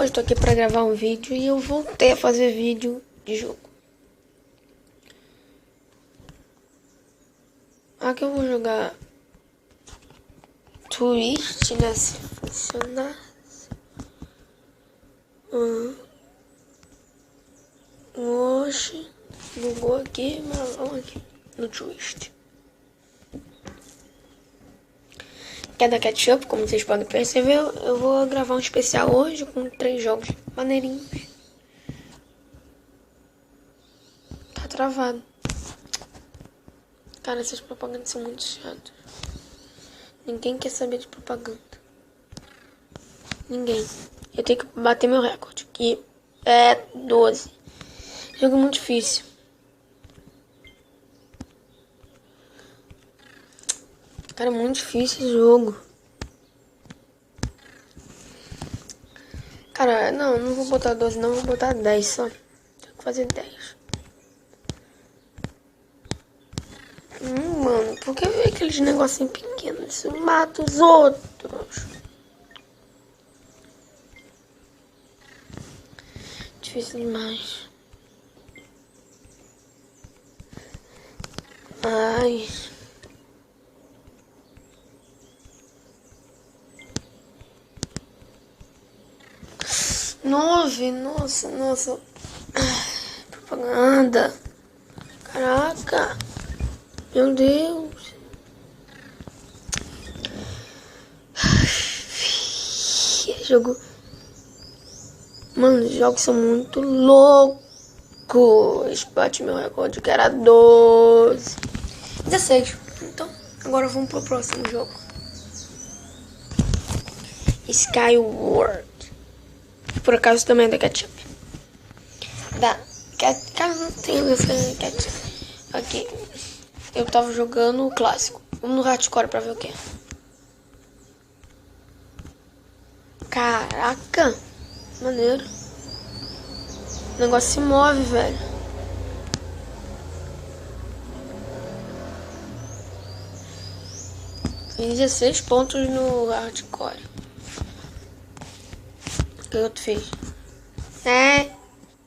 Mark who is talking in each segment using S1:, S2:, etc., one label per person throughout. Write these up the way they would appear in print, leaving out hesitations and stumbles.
S1: Hoje tô aqui pra gravar um vídeo e eu voltei a fazer vídeo de jogo. Aqui eu vou jogar Twist, né, se funcionasse. Hoje, bugou aqui, mas vamos aqui no Twist. Que é da Ketchup, como vocês podem perceber, eu vou gravar um especial hoje com 3 jogos maneirinhos. Tá travado. Cara, essas propagandas são muito chatas. Ninguém quer saber de propaganda. Ninguém. Eu tenho que bater meu recorde, que é 12. Jogo muito difícil. Cara, é muito difícil esse jogo. Cara, não vou botar 12 não, vou botar 10 só. Tenho que fazer 10. Mano, por que aqueles negocinhos pequenos? Isso mata os outros. Difícil demais. Ai. Nossa. Propaganda. Caraca. Meu Deus. Jogo. Mano, os jogos são muito loucos. Bate meu recorde que era 12. 16. Então, agora vamos pro próximo jogo. Skyward. Por acaso também é da Ketchup. Caso não tenha Ketchup. Aqui. Eu tava jogando o clássico. Vamos no hardcore pra ver o que é. Caraca. Maneiro. O negócio se move, velho. Tem 16 pontos no hardcore. O que outro fez?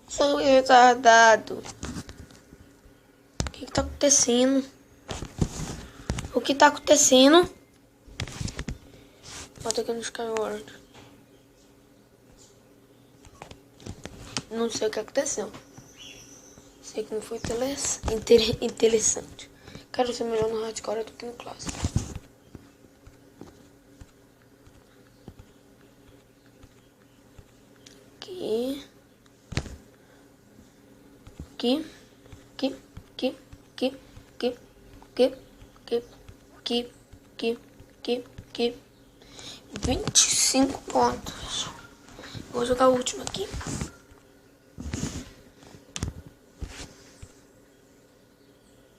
S1: Sou retardado. O que tá acontecendo? O que tá acontecendo? Bota aqui no Skyward. Não sei o que aconteceu. Sei que não foi interessante. Quero ser melhor no hardcore do que no clássico. Aqui. Aqui. 25 pontos. Vou jogar o último aqui.